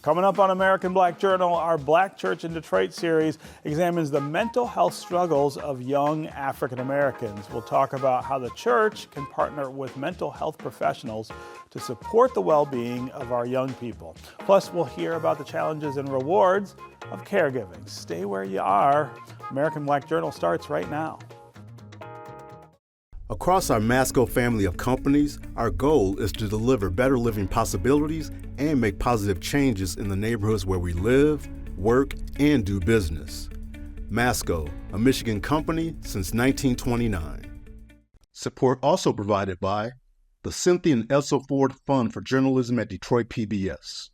Coming up on American Black Journal, our Black Church in Detroit series examines the mental health struggles of young African Americans. We'll talk about how the church can partner with mental health professionals to support the well-being of our young people. Plus, we'll hear about the challenges and rewards of caregiving. Stay where you are. American Black Journal starts right now. Across our Masco family of companies, our goal is to deliver better living possibilities and make positive changes in the neighborhoods where we live, work, and do business. Masco, a Michigan company since 1929. Support also provided by the Cynthia and Elsa Ford Fund for Journalism at Detroit PBS.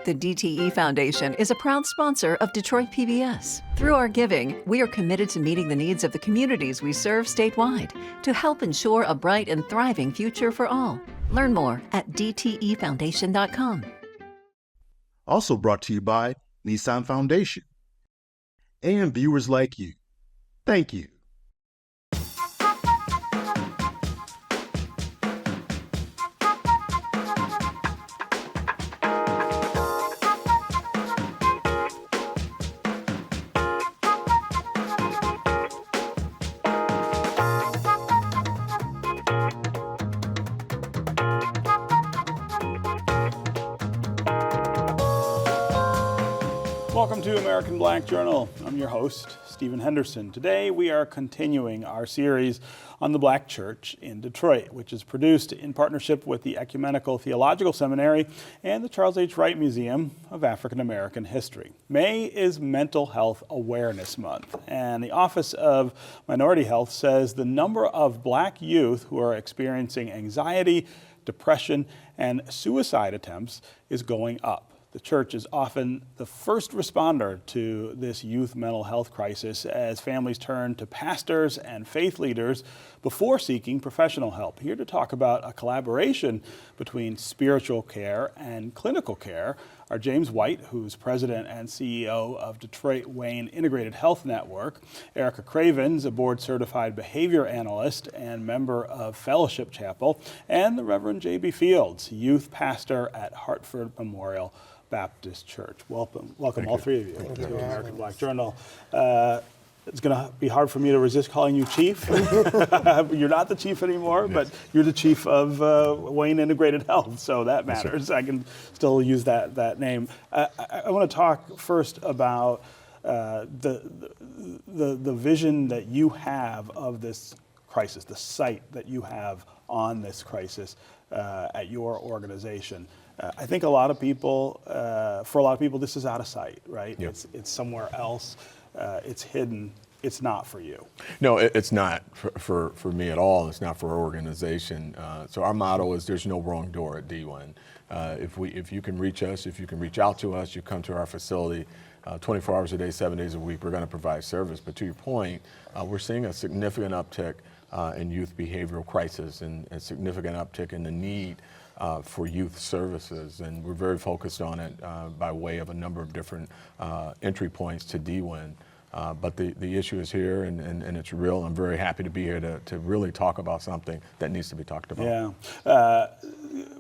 The DTE Foundation is a proud sponsor of Detroit PBS. Through our giving, we are committed to meeting the needs of the communities we serve statewide to help ensure a bright and thriving future for all. Learn more at dtefoundation.com. Also brought to you by Nissan Foundation and viewers like you. Thank you. Welcome to American Black Journal. I'm your host, Stephen Henderson. Today we are continuing our series on the Black Church in Detroit, which is produced in partnership with the Ecumenical Theological Seminary and the Charles H. Wright Museum of African American History. May is Mental Health Awareness Month, and the Office of Minority Health says the number of Black youth who are experiencing anxiety, depression, and suicide attempts is going up. The church is often the first responder to this youth mental health crisis as families turn to pastors and faith leaders before seeking professional help. Here to talk about a collaboration between spiritual care and clinical care are James White, who's president and CEO of Detroit Wayne Integrated Health Network, Erica Cravens, a board-certified behavior analyst and member of Fellowship Chapel, and the Reverend J.B. Fields, youth pastor at Hartford Memorial Baptist Church. Welcome all three of you to American Black Journal. It's going to be hard for me to resist calling you chief. You're not the chief anymore, yes, but you're the chief of Wayne Integrated Health, so that matters. Yes, I can still use that name. I want to talk first about the vision that you have of this crisis, the sight that you have on this crisis at your organization. I think for a lot of people, this is out of sight, right? Yep. It's somewhere else. It's hidden. It's not for you. No, it's not for me at all. It's not for our organization. So our motto is there's no wrong door at D1. If you can reach us, if you can reach out to us, you come to our facility 24 hours a day, 7 days a week, we're going to provide service. But to your point, we're seeing a significant uptick in youth behavioral crisis and a significant uptick in the need for youth services, and we're very focused on it by way of a number of different entry points to DWIN. But the issue is here, and it's real. I'm very happy to be here to really talk about something that needs to be talked about. Yeah,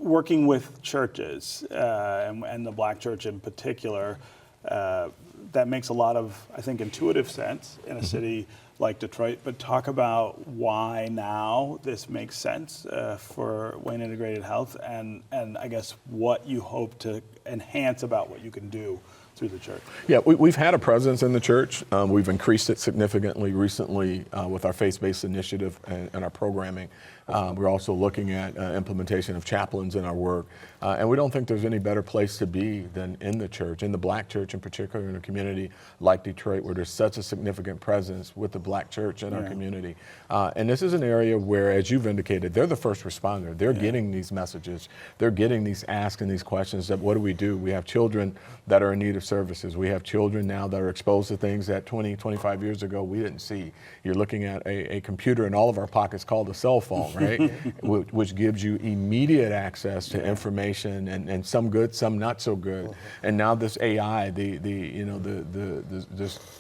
working with churches and the Black Church in particular, that makes a lot of, I think, intuitive sense in a city like Detroit, but talk about why now this makes sense for Wayne Integrated Health and I guess what you hope to enhance about what you can do through the church. Yeah, we've had a presence in the church. We've increased it significantly recently with our faith-based initiative and our programming. We're also looking at implementation of chaplains in our work. And we don't think there's any better place to be than in the church, in the Black church in particular, in a community like Detroit, where there's such a significant presence with the Black church in our community. And this is an area where, as you've indicated, they're the first responder. They're getting these messages. They're getting these asks and these questions that, what do? We have children that are in need of services. We have children now that are exposed to things that 20, 25 years ago we didn't see. You're looking at a computer in all of our pockets called a cell phone, right? Which gives you immediate access to information, and some good, some not so good. And now this AI, the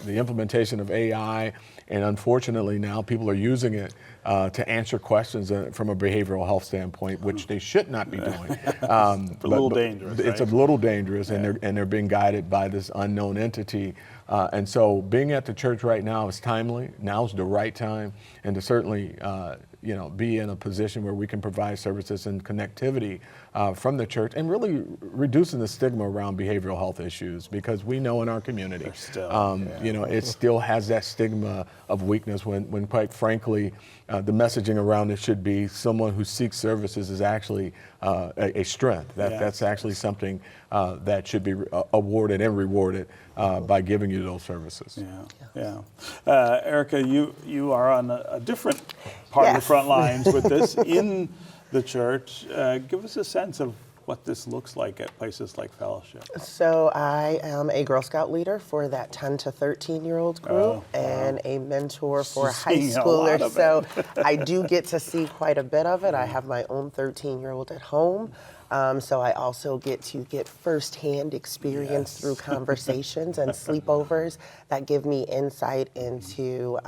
implementation of AI, and unfortunately now people are using it to answer questions from a behavioral health standpoint, which they should not be doing. It's a little dangerous. It's right? a little dangerous, and they're being guided by this unknown entity. And so being at the church right now is timely. Now's the right time, and to certainly be in a position where we can provide services and connectivity from the church, and really reducing the stigma around behavioral health issues, because we know in our community, it still has that stigma of weakness when quite frankly, the messaging around it should be someone who seeks services is actually a strength. That's actually something that should be awarded and rewarded by giving you those services. Erica, you are on a different part of the front lines with this in the church. Give us a sense of what this looks like at places like Fellowship. So I am a Girl Scout leader for that 10 to 13-year-old group and a mentor for high schoolers. So I do get to see quite a bit of it. I have my own 13-year-old at home. So I also get to get firsthand experience through conversations and sleepovers that give me insight into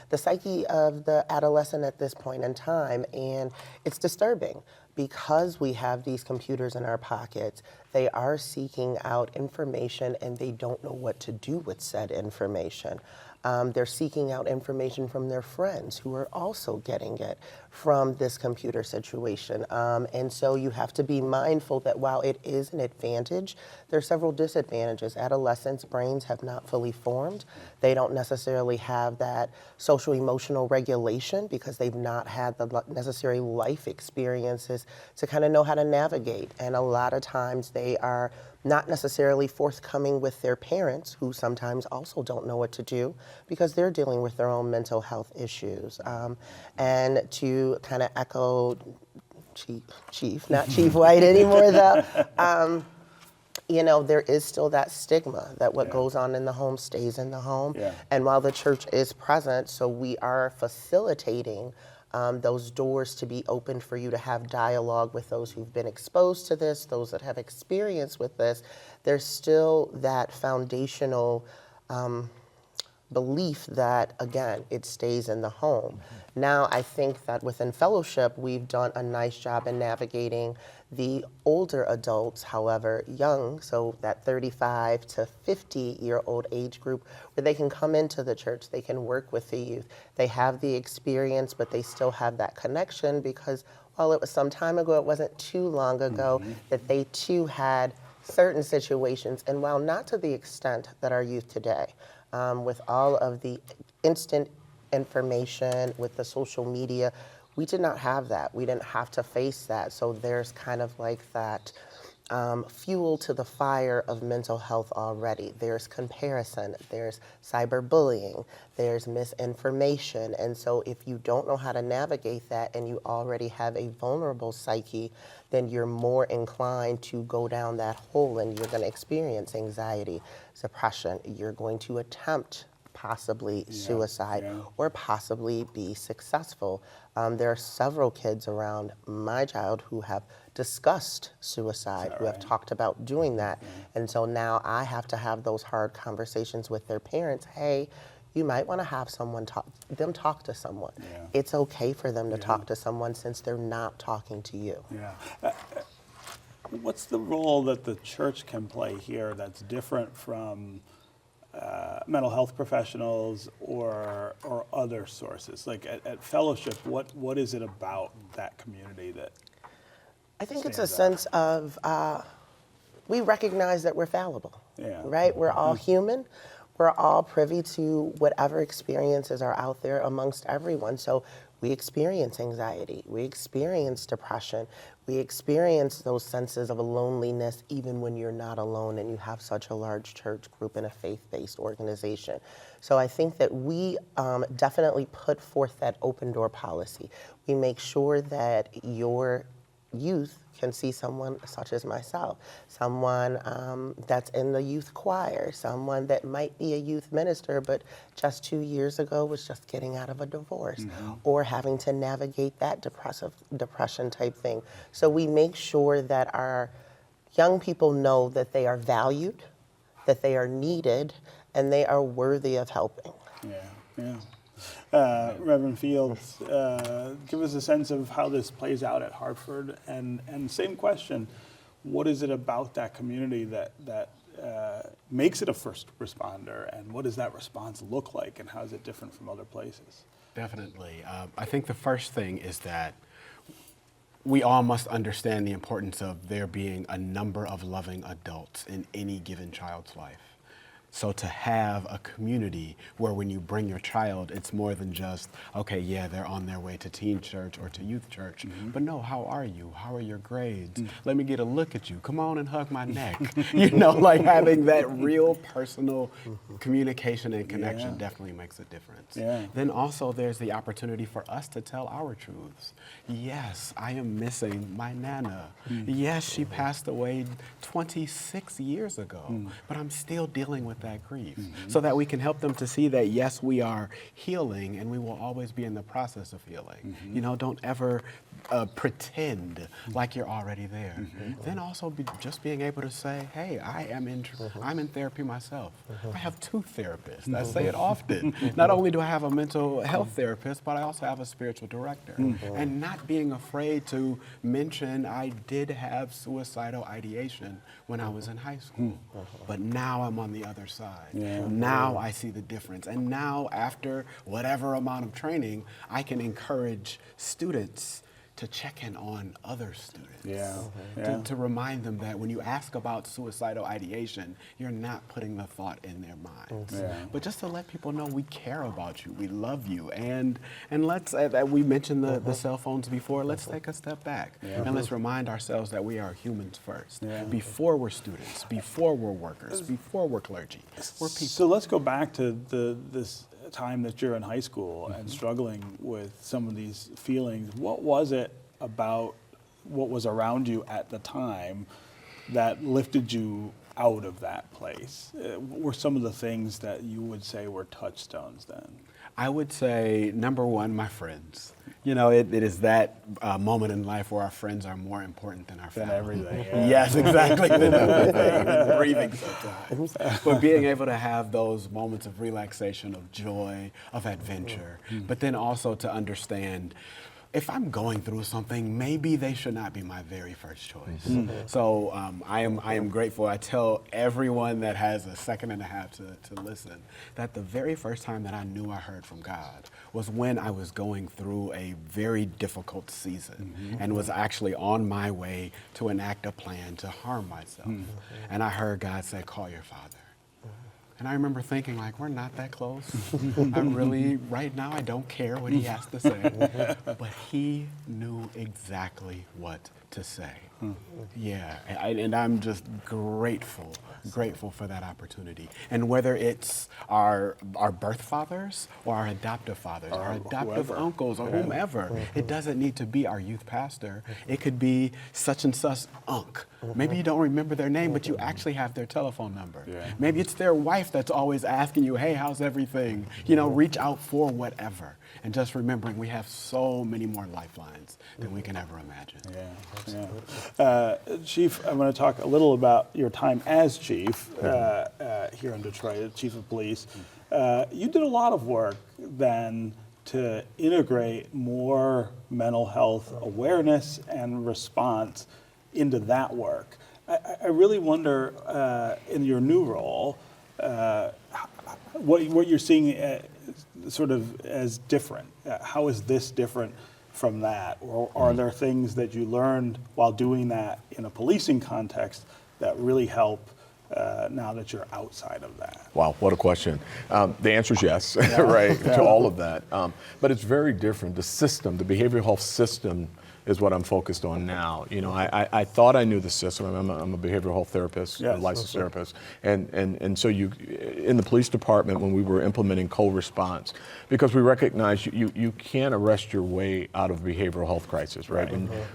the psyche of the adolescent at this point in time. And it's disturbing because we have these computers in our pockets. They are seeking out information and they don't know what to do with said information. They're seeking out information from their friends who are also getting it from this computer situation. And so you have to be mindful that while it is an advantage, there are several disadvantages. Adolescents' brains have not fully formed. They don't necessarily have that social emotional regulation because they've not had the necessary life experiences to kind of know how to navigate. And a lot of times they are not necessarily forthcoming with their parents, who sometimes also don't know what to do because they're dealing with their own mental health issues. And to kind of echo Chief, not Chief White anymore though, there is still that stigma that what goes on in the home stays in the home. And while the church is present, so we are facilitating those doors to be opened for you to have dialogue with those who've been exposed to this, those that have experience with this. There's still that foundational belief that, again, it stays in the home. Now, I think that within Fellowship, we've done a nice job in navigating the older adults, however, young, so that 35 to 50-year-old age group, where they can come into the church, they can work with the youth. They have the experience, but they still have that connection because while it was some time ago, it wasn't too long ago that they too had certain situations, and while not to the extent that our youth today, with all of the instant information, with the social media, we did not have that. We didn't have to face that. So there's kind of like that fuel to the fire of mental health already. There's comparison, there's cyberbullying, there's misinformation. And so if you don't know how to navigate that and you already have a vulnerable psyche, then you're more inclined to go down that hole and you're going to experience anxiety, depression. You're going to attempt possibly suicide or possibly be successful. There are several kids around my child who have discussed suicide, who have talked about doing that. And so now I have to have those hard conversations with their parents. Hey, you might want to have someone talk to someone. It's okay for them to talk to someone since they're not talking to you. What's the role that the church can play here that's different from mental health professionals or other sources? Like at Fellowship, what is it about that community that I think it's a sense of we recognize that we're fallible, right? We're all human. We're all privy to whatever experiences are out there amongst everyone. So we experience anxiety, we experience depression, we experience those senses of loneliness even when you're not alone and you have such a large church group and a faith-based organization. So I think that we definitely put forth that open door policy. We make sure that your youth can see someone such as myself, someone that's in the youth choir, someone that might be a youth minister, but just 2 years ago was just getting out of a divorce or having to navigate that depression type thing. So we make sure that our young people know that they are valued, that they are needed, and they are worthy of helping. Reverend Fields, give us a sense of how this plays out at Hartford, and same question, what is it about that community that makes it a first responder, and what does that response look like, and how is it different from other places? Definitely. I think the first thing is that we all must understand the importance of there being a number of loving adults in any given child's life. So to have a community where when you bring your child, it's more than just, okay, yeah, they're on their way to teen church or to youth church, but no, how are you? How are your grades? Let me get a look at you. Come on and hug my neck. You know, like having that real personal communication and connection definitely makes a difference. Then also there's the opportunity for us to tell our truths. Yes, I am missing my Nana. Yes, she passed away 26 years ago, but I'm still dealing with that grief, so that we can help them to see that, yes, we are healing and we will always be in the process of healing. You know, don't ever pretend like you're already there. Then also just being able to say, hey, I'm in therapy myself. I have 2 therapists. I say it often. Not only do I have a mental health therapist, but I also have a spiritual director. And not being afraid to mention I did have suicidal ideation when I was in high school, but now I'm on the other side. Now I see the difference. And now after whatever amount of training, I can encourage students to check in on other students. To remind them that when you ask about suicidal ideation, you're not putting the thought in their minds. But just to let people know we care about you, we love you, and let's, we mentioned the cell phones before, let's take a step back and let's remind ourselves that we are humans first. Before we're students, before we're workers, before we're clergy, we're people. So let's go back to this time that you're in high school and struggling with some of these feelings. What was it about what was around you at the time that lifted you out of that place? What were some of the things that you would say were touchstones then? I would say, number one, my friends. You know, it is that moment in life where our friends are more important than our family. Than everything. Yes, exactly. Than everything. Breathing sometimes. But being able to have those moments of relaxation, of joy, of adventure, but then also to understand, if I'm going through something, maybe they should not be my very first choice. So I am grateful. I tell everyone that has a second and a half to listen that the very first time that I knew I heard from God was when I was going through a very difficult season and was actually on my way to enact a plan to harm myself. And I heard God say, call your father. And I remember thinking, like, we're not that close. I'm really, right now, I don't care what he has to say. But he knew exactly what to say. Yeah, and I'm just grateful for that opportunity. And whether it's our birth fathers or our adoptive fathers, our adoptive uncles or whomever, it doesn't need to be our youth pastor. It could be such and such unc. Maybe you don't remember their name, but you actually have their telephone number. Maybe it's their wife that's always asking you, hey, how's everything? You know, reach out for whatever. And just remembering we have so many more lifelines than we can ever imagine. Chief, I want to talk a little about your time as chief here in Detroit, chief of police. You did a lot of work then to integrate more mental health awareness and response into that work. I really wonder, in your new role, what you're seeing sort of as different. How is this different from that? Or are there things that you learned while doing that in a policing context that really help now that you're outside of that? Wow, what a question. The answer is yes, right, to all of that. But it's very different. The system, the behavioral health system, is what I'm focused on now. You know, I thought I knew the system. I'm a behavioral health therapist, a licensed therapist. And so in the police department, when we were implementing co-response, because we recognize you can't arrest your way out of a behavioral health crisis, right?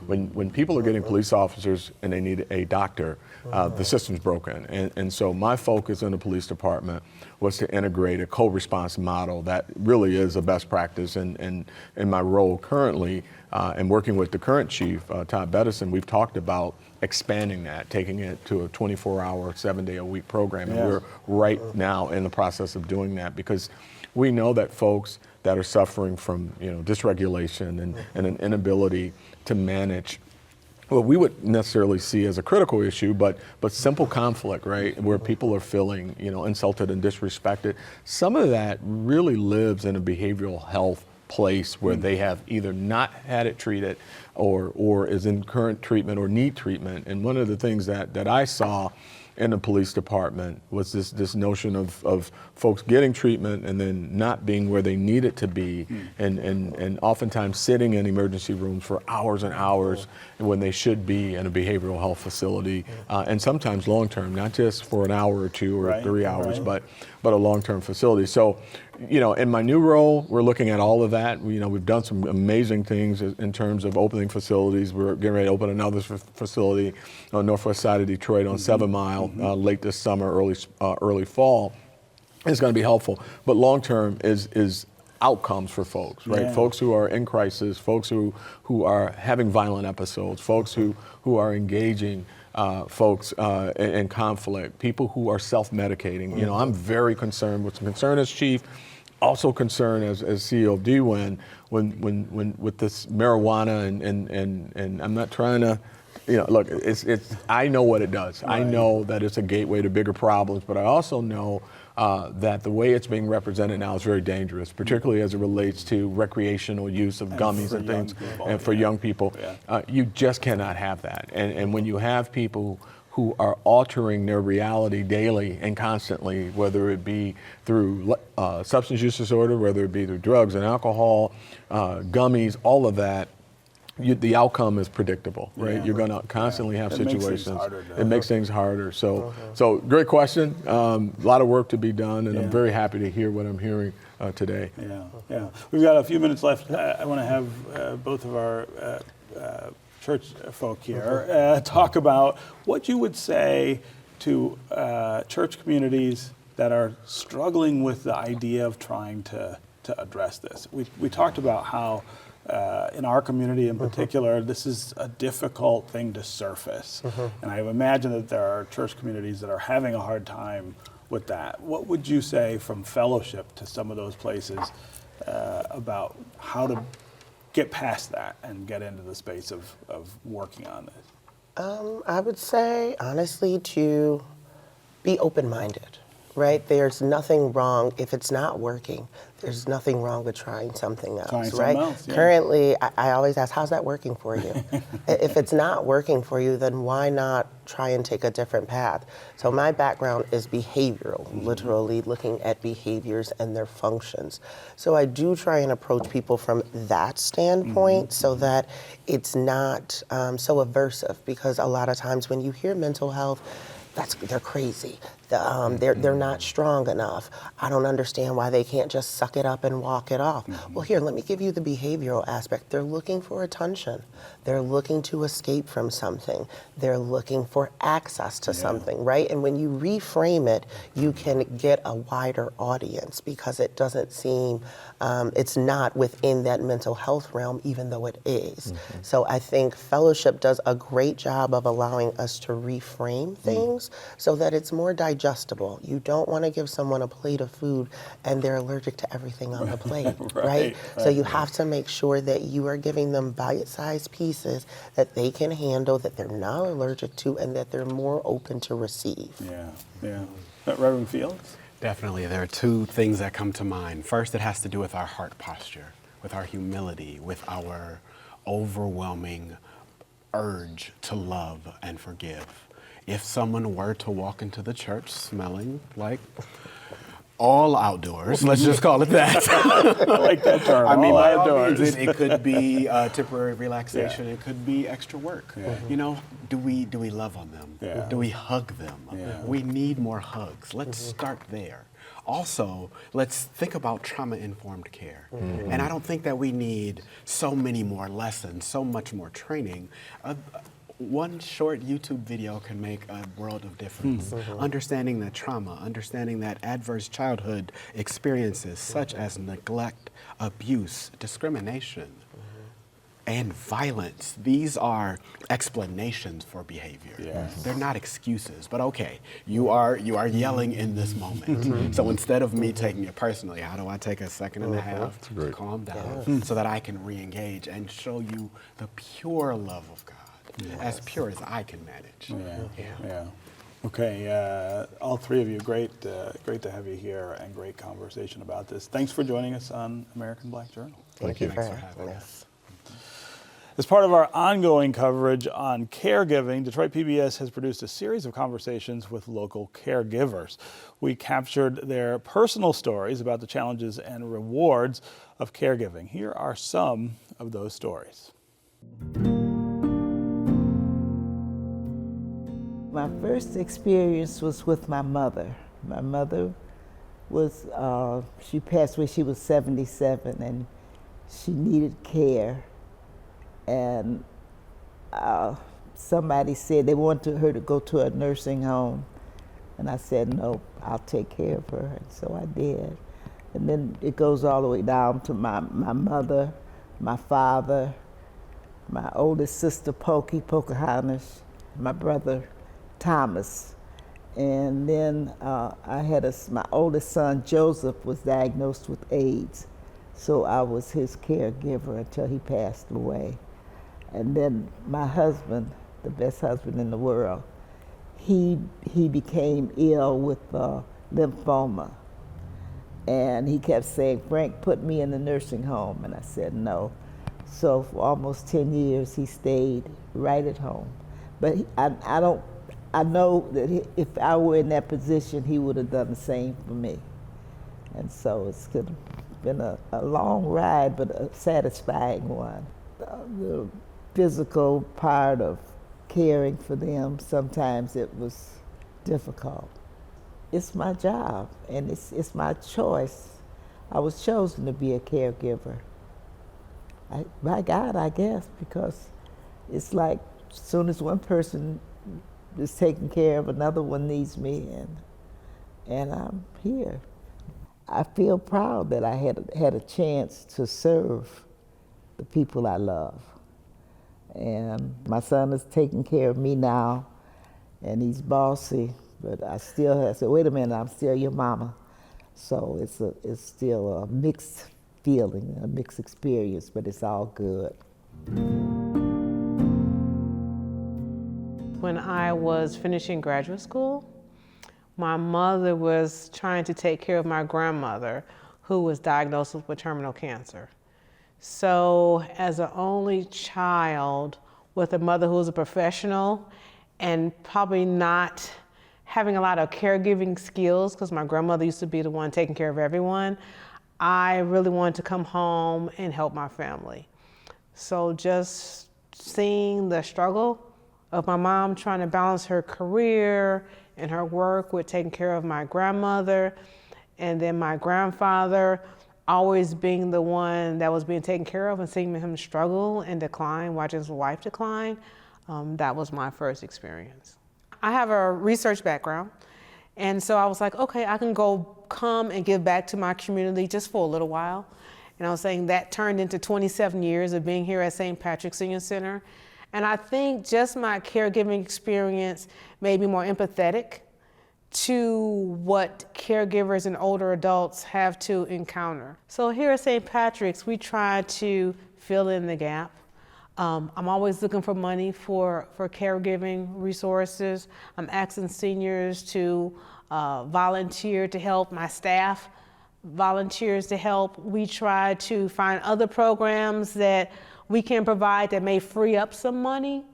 When people are getting police officers and they need a doctor, the system's broken. And so my focus in the police department was to integrate a co-response model that really is a best practice. And in my role currently, and working with the current chief, Todd Bettison, we've talked about expanding that, taking it to a 24-hour, 7-day-a-week program. And we're right now in the process of doing that because we know that folks that are suffering from dysregulation and an inability to manage what we would necessarily see as a critical issue, but simple conflict, right, where people are feeling insulted and disrespected. Some of that really lives in a behavioral health place where they have either not had it treated or is in current treatment or need treatment. And one of the things that I saw in the police department was this notion of folks getting treatment and then not being where they needed to be, and oftentimes sitting in emergency rooms for hours and hours when they should be in a behavioral health facility, and sometimes long-term, not just for an hour or 2 or 3 hours, but a long-term facility. So, in my new role, we're looking at all of that. We've done some amazing things in terms of opening facilities. We're getting ready to open another facility on the northwest side of Detroit on 7 Mile late this summer, early fall. It's going to be helpful. But long-term is outcomes for folks, right? Yeah. Folks who are in crisis, folks who are having violent episodes, folks who are engaging folks in conflict, people who are self-medicating. I'm very concerned as chief, also concerned as CEO of DWIN when with this marijuana and I'm not trying to, look, it's I know what it does. Right. I know that it's a gateway to bigger problems, but I also know that the way it's being represented now is very dangerous, particularly as it relates to recreational use of gummies and things, and for young people. Yeah. You just cannot have that. And when you have people who are altering their reality daily and constantly, whether it be through substance use disorder, whether it be through drugs and alcohol, gummies, all of that, the outcome is predictable, right? Yeah. You're going to constantly have situations. It makes things harder. So great question. A lot of work to be done, and I'm very happy to hear what I'm hearing today. Yeah. We've got a few minutes left. I want to have both of our church folk here talk about what you would say to church communities that are struggling with the idea of trying to address this. We talked about how in our community in particular, this is a difficult thing to surface. And I imagine that there are church communities that are having a hard time with that. What would you say from fellowship to some of those places about how to get past that and get into the space of working on this? I would say, honestly, to be open-minded, right? There's nothing wrong if it's not working. There's nothing wrong with trying something else, right? Currently, I always ask, how's that working for you? If it's not working for you, then why not try and take a different path? So my background is behavioral, literally looking at behaviors and their functions. So I do try and approach people from that standpoint so that it's not so aversive, because a lot of times when you hear mental health, they're crazy. They're not strong enough. I don't understand why they can't just suck it up and walk it off. Well, here, let me give you the behavioral aspect. They're looking for attention. They're looking to escape from something. They're looking for access to something, right? And when you reframe it, you can get a wider audience, because it doesn't seem, it's not within that mental health realm, even though it is. So I think fellowship does a great job of allowing us to reframe things so that it's more digestible. You don't want to give someone a plate of food and they're allergic to everything on the plate, right? So you have to make sure that you are giving them bite-sized pieces that they can handle, that they're not allergic to, and that they're more open to receive. Reverend Fields? Definitely. There are two things that come to mind. First, it has to do with our heart posture, with our humility, with our overwhelming urge to love and forgive. If someone were to walk into the church smelling like all outdoors, let's just call it that. I like that term. I mean, by outdoors. it could be temporary relaxation. It could be extra work. Do we love on them? Do we hug them? We need more hugs. Let's start there. Also, let's think about trauma-informed care. And I don't think that we need so many more lessons, so much more training. One short YouTube video can make a world of difference. Understanding that trauma, understanding that adverse childhood experiences such as neglect, abuse, discrimination and violence. These are explanations for behavior. Yes. They're not excuses, but okay, you are yelling in this moment. So instead of me taking it personally, how do I take a second and a half to calm down so that I can re-engage and show you the pure love of God, as pure as I can manage. Yeah. Okay, all three of you, great to have you here and great conversation about this. Thanks for joining us on American Black Journal. Thank you for having us. As part of our ongoing coverage on caregiving, Detroit PBS has produced a series of conversations with local caregivers. We captured their personal stories about the challenges and rewards of caregiving. Here are some of those stories. My first experience was with my mother. My mother was, she passed away, she was 77, and she needed care. And somebody said they wanted her to go to a nursing home. And I said, no, I'll take care of her. And so I did. And then it goes all the way down to my mother, my father, my oldest sister, Pocahontas, my brother, Thomas. And then I had my oldest son, Joseph, was diagnosed with AIDS. So I was his caregiver until he passed away. And then my husband, the best husband in the world, he became ill with lymphoma. And he kept saying, Frank, put me in the nursing home. And I said, no. So for almost 10 years, he stayed right at home. But I know that if I were in that position, he would have done the same for me. And so it's been a long ride, but a satisfying one. The physical part of caring for them, sometimes it was difficult. It's my job, and it's my choice. I was chosen to be a caregiver. By God, I guess, because it's like as soon as one person is taken care of, another one needs me, and I'm here. I feel proud that I had a chance to serve the people I love. And my son is taking care of me now, and he's bossy, but I said, wait a minute, I'm still your mama. So it's still a mixed feeling, a mixed experience, but it's all good. When I was finishing graduate school, my mother was trying to take care of my grandmother, who was diagnosed with terminal cancer. So as an only child with a mother who was a professional and probably not having a lot of caregiving skills, because my grandmother used to be the one taking care of everyone, I really wanted to come home and help my family. So just seeing the struggle of my mom trying to balance her career and her work with taking care of my grandmother, and then my grandfather always being the one that was being taken care of, and seeing him struggle and decline, watching his wife decline, that was my first experience. I have a research background, and so I was like, okay, I can come and give back to my community just for a little while. And I was saying that turned into 27 years of being here at St. Patrick's Senior Center. And I think just my caregiving experience made me more empathetic to what caregivers and older adults have to encounter. So here at St. Patrick's, we try to fill in the gap. I'm always looking for money for caregiving resources. I'm asking seniors to volunteer to help. My staff volunteers to help. We try to find other programs that we can provide that may free up some money,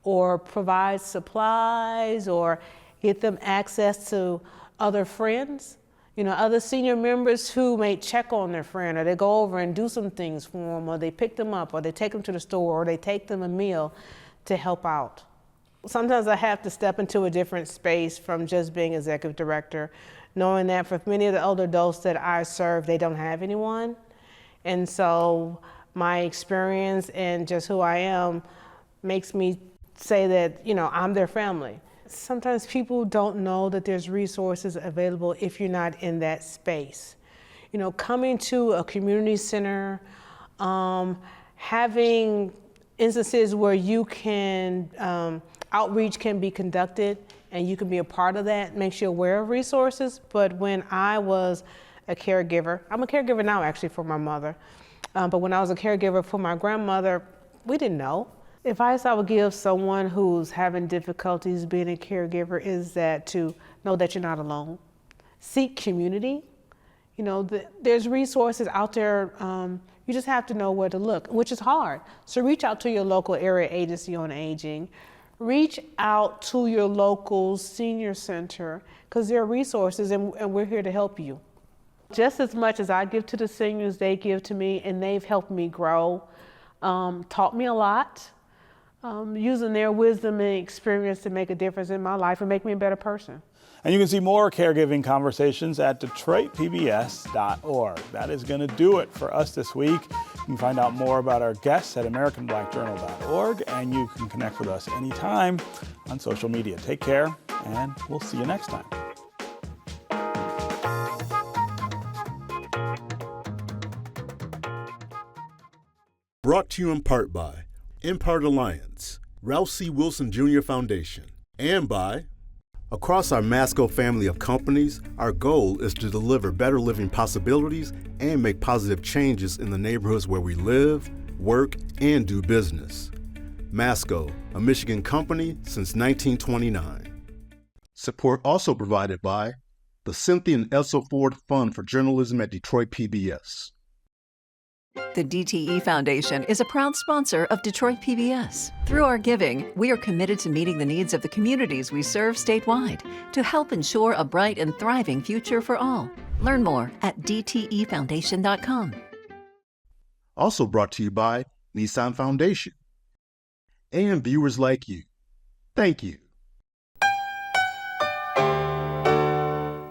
or provide supplies, or get them access to other friends, other senior members who may check on their friend, or they go over and do some things for them, or they pick them up, or they take them to the store, or they take them a meal to help out. Sometimes I have to step into a different space from just being executive director, knowing that for many of the older adults that I serve, they don't have anyone. And so my experience and just who I am makes me say that, I'm their family. Sometimes people don't know that there's resources available if you're not in that space. Coming to a community center, having instances where you can, outreach can be conducted and you can be a part of that makes you aware of resources. But when I was a caregiver, I'm a caregiver now actually for my mother, but when I was a caregiver for my grandmother, we didn't know. Advice I would give someone who's having difficulties being a caregiver is that to know that you're not alone. Seek community. You know, there's resources out there. You just have to know where to look, which is hard. So reach out to your local area agency on aging. Reach out to your local senior center because there are resources and we're here to help you. Just as much as I give to the seniors, they give to me, and they've helped me grow, taught me a lot, using their wisdom and experience to make a difference in my life and make me a better person. And you can see more caregiving conversations at DetroitPBS.org. That is going to do it for us this week. You can find out more about our guests at AmericanBlackJournal.org, and you can connect with us anytime on social media. Take care, and we'll see you next time. Brought to you in part by Impart Alliance, Ralph C. Wilson Jr. Foundation, and by across our Masco family of companies, our goal is to deliver better living possibilities and make positive changes in the neighborhoods where we live, work, and do business. Masco, a Michigan company since 1929. Support also provided by the Cynthia and Elsa Ford Fund for Journalism at Detroit PBS. The DTE Foundation is a proud sponsor of Detroit PBS. Through our giving, we are committed to meeting the needs of the communities we serve statewide to help ensure a bright and thriving future for all. Learn more at dtefoundation.com. Also brought to you by Nissan Foundation and viewers like you. Thank you.